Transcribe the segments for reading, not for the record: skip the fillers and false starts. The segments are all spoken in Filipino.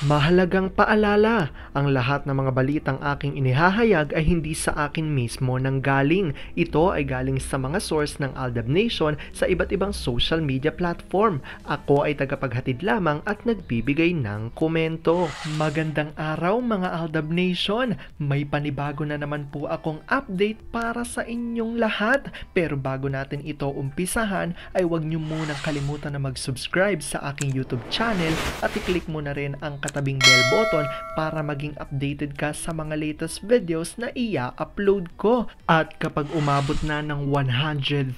Mahalagang paalala, ang lahat ng mga balitang aking inihahayag ay hindi sa akin mismo nanggaling. Ito ay galing sa mga source ng Aldab Nation sa iba't ibang social media platform. Ako ay tagapaghatid lamang at nagbibigay ng komento. Magandang araw mga Aldab Nation! May panibago na naman po akong update para sa inyong lahat. Pero bago natin ito umpisahan ay huwag niyo munang kalimutan na mag-subscribe sa aking YouTube channel at i-click mo na rin ang katabing bell button para maging updated ka sa mga latest videos na i-upload ko. At kapag umabot na ng 100,000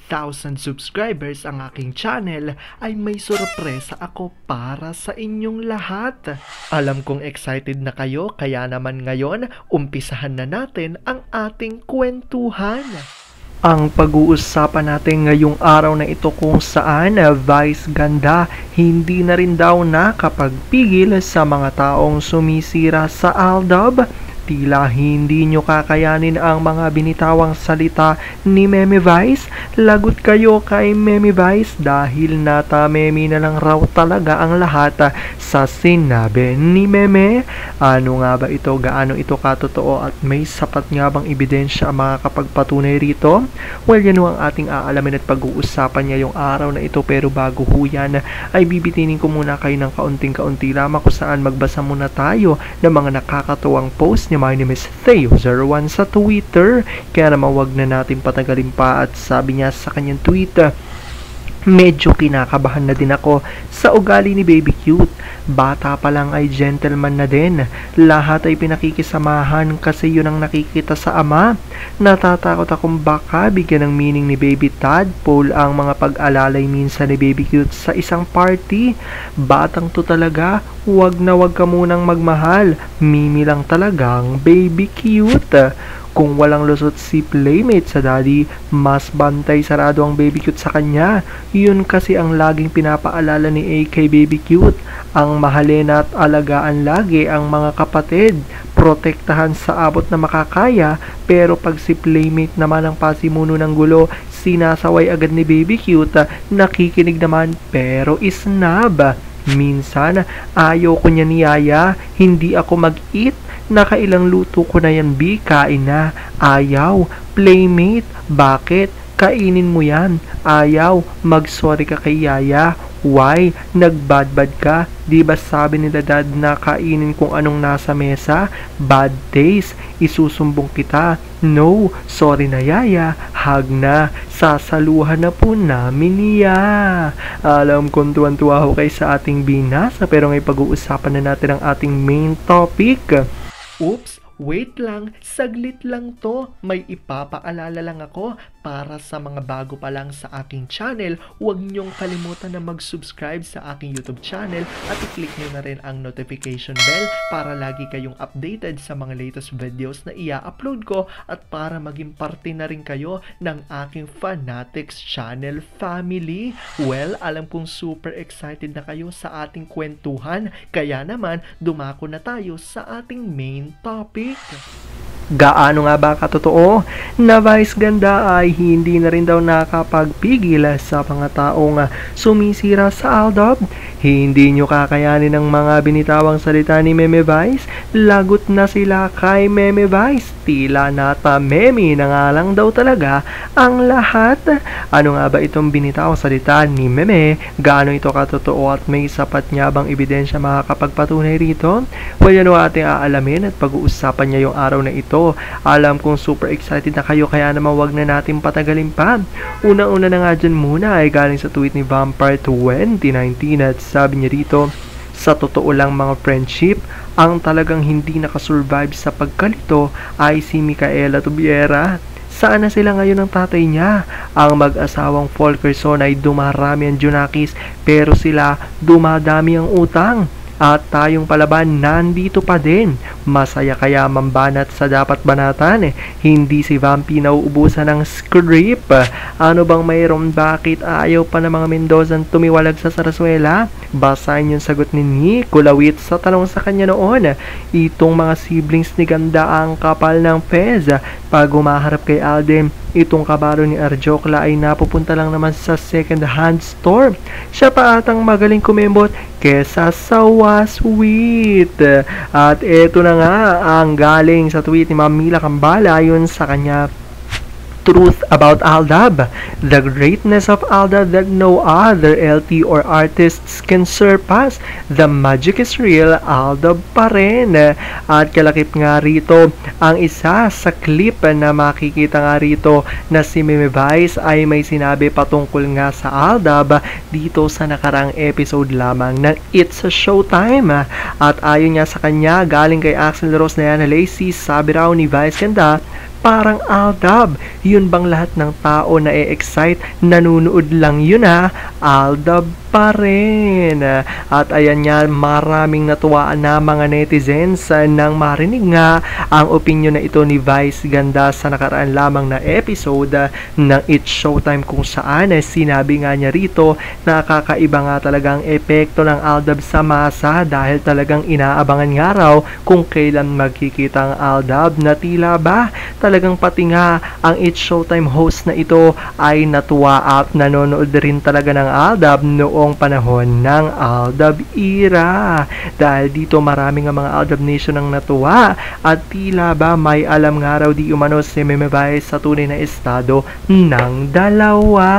subscribers ang aking channel, ay may sorpresa ako para sa inyong lahat. Alam kong excited na kayo, kaya naman ngayon, umpisahan na natin ang ating kwentuhan. Ang pag-uusapan natin ngayong araw na ito kung saan Vice Ganda hindi na rin daw nakapagpigil sa mga taong sumisira sa Aldab. Tila hindi nyo kakayanin ang mga binitawang salita ni Meme Vice. Lagot kayo kay Meme Vice dahil nata-meme na lang raw talaga ang lahat sa sinabi ni Meme. Ano nga ba ito? Gaano ito katotoo? At may sapat nga bang ebidensya ang makakapagpatunay rito? Well, yan ang ating aalamin at pag-uusapan ngayong araw na ito. Pero bago ho yan, ay bibitinin ko muna kayo ng kaunting-kaunti lamang kung saan magbasa muna tayo ng mga nakakatuwang post. My name is Theo01 sa Twitter. Kaya naman wag na natin patagalin pa at sabi niya sa kanyang tweet, medyo kinakabahan na din ako sa ugali ni Baby Cute. Bata pa lang ay gentleman na din. Lahat ay pinakikisamahan kasi yun ang nakikita sa ama. Natatakot akong baka bigyan ng meaning ni Baby Tadpole ang mga pag-alalay minsan ni Baby Cute sa isang party. Batang to talaga, wag na wag ka munang magmahal. Mimi lang talagang Baby Cute. Kung walang lusot si Playmate sa daddy, mas bantay sarado ang Baby Cute sa kanya. Yun kasi ang laging pinapaalala ni AK Baby Cute. Ang mahalin at alagaan lagi ang mga kapatid. Protektahan sa abot na makakaya, pero pag si Playmate naman ang pasimuno ng gulo, sinasaway agad ni Baby Cute. Nakikinig naman pero isnab. Minsan, ayaw ko niya ni Yaya, hindi ako mag-eat. Nakailang luto ko na yan, B, kain na. Ayaw. Playmate, bakit? Kainin mo yan. Ayaw. Mag-sorry ka kay Yaya. Why? Nagbadbad ka? Di ba sabi nila dad na kainin kung anong nasa mesa? Bad taste. Isusumbong kita. No, sorry na Yaya. Hag na. Sasaluhan na po namin niya. Alam kong tuwan-tuwa ho kayo sa ating binasa, pero ngayon pag-uusapan na natin ang ating main topic. Oops! Wait lang, saglit lang to. May ipapaalala lang ako para sa mga bago pa lang sa aking channel. Huwag niyong kalimutan na mag-subscribe sa aking YouTube channel at i-click niyo na rin ang notification bell para lagi kayong updated sa mga latest videos na i-upload ko at para maging parte na rin kayo ng aking Fanatics channel family. Well, alam kong super excited na kayo sa ating kwentuhan, kaya naman dumako na tayo sa ating main topic. Gaano nga ba katotoo na Vice Ganda ay hindi na rin daw nakapagpigil sa mga taong sumisira sa Aldab? Hindi nyo kakayanin ang mga binitawang salita ni Meme Vice? Lagot na sila kay Meme Vice. Tila nata-meme na nga lang daw talaga ang lahat. Ano nga ba itong binitawang salita ni Meme? Gaano ito katotoo at may sapat nga bang ebidensya makakapagpatunay rito? Well, yan o ating aalamin at pag-uusapan niya yung araw na ito. Alam kong super excited na kayo, kaya naman wag na natin patagalin pa. Una-una na nga dyan muna ay galing sa tweet ni Vampire 2019 at sabi niya rito, sa totoo lang mga friendship, ang talagang hindi nakasurvive sa pagkalito ay si Micaela Tubiera. Saan na sila ngayon ng tatay niya? Ang mag-asawang Fulkerson ay dumarami ang Junakis, pero sila dumadami ang utang. At tayong palaban nandito pa din. Masaya kaya mambanat sa dapat banatan. Hindi si Vampy nauubusan ng script. Ano bang mayroon, bakit ayaw pa ng mga Mendozan tumiwalag sa Sarasuela? Basahin yung sagot ni Nick Kulawit sa tanong sa kanya noon. Itong mga siblings ni Ganda ang kapal ng Fez. Pag umaharap kay Alden, itong kabaro ni Arjokla ay napupunta lang naman sa second-hand store. Siya pa atang magaling kumembot kesa sa waswit. At eto na nga ang galing sa tweet ni Mamila Kambala yun sa kanya. Truth about Aldab. The greatness of Aldab that no other LT or artists can surpass. The magic is real, Aldab pa rin. At kalakip nga rito, ang isa sa clip na makikita nga rito na si Meme Vice ay may sinabi patungkol nga sa Aldab dito sa nakarang episode lamang ng It's a Showtime. At ayon nga sa kanya, galing kay Axel Rose na yan na Lacey, sabi raw ni Vice Ganda, parang Aldab. Yun bang lahat ng tao na e-excite? Nanunood lang yun ha. Aldab pa rin. At ayan nga, maraming natuwaan na mga netizens nang marinig nga ang opinion na ito ni Vice Ganda sa nakaraan lamang na episode ng It's Showtime kung saan sinabi nga niya rito na kakaiba nga talagang epekto ng Aldab sa masa dahil talagang inaabangan nga raw kung kailan magkikita ang Aldab na tila ba talagang pati nga ang It's Showtime host na ito ay natuwa at nanonood rin talaga ng Aldab noong panahon ng Aldab era. Dahil dito marami nga mga Aldab Nation ang natuwa at tila ba may alam nga raw di umano si Meme Vice sa tunay na estado ng dalawa.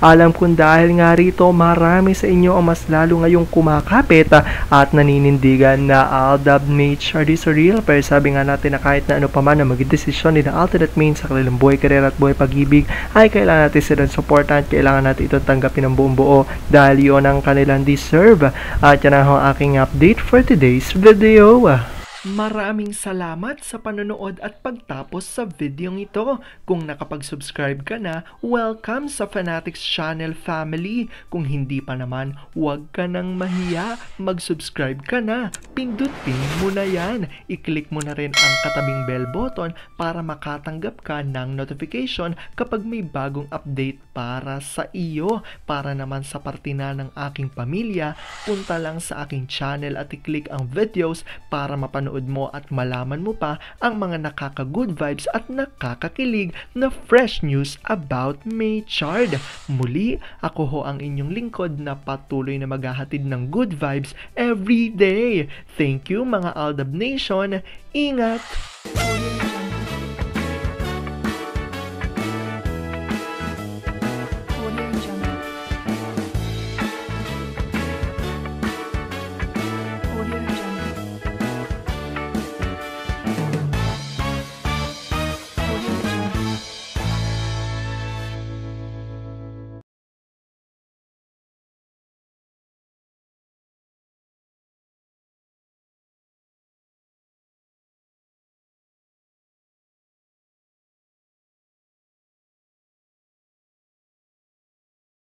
Alam kong dahil nga rito marami sa inyo ang mas lalo ngayong kumakapit at naninindigan na Aldab nature is real. Pero sabi nga natin na kahit na ano pa man na magdesisyon din ang alternate main sa kanilang buhay, karera at buhay pag-ibig ay kailangan natin silang supportan, kailangan natin itong tanggapin ng buong buo dahil yun ang kanilang deserve. At yan ang aking update for today's video. Maraming salamat sa panonood at pagtapos sa videong ito. Kung nakapag-subscribe ka na, welcome sa Fanatics Channel family. Kung hindi pa naman, huwag ka nang mahiya. Mag-subscribe ka na. Pindutin mo na yan. I-click mo na rin ang katabing bell button para makatanggap ka ng notification kapag may bagong update para sa iyo. Para naman sa parte na ng aking pamilya, punta lang sa aking channel at i-click ang videos para mapanood mo at malaman mo pa ang mga nakaka-good vibes at nakakakilig na fresh news about Maychard. Muli, ako ho ang inyong lingkod na patuloy na maghahatid ng good vibes every day. Thank you mga Aldab Nation. Ingat!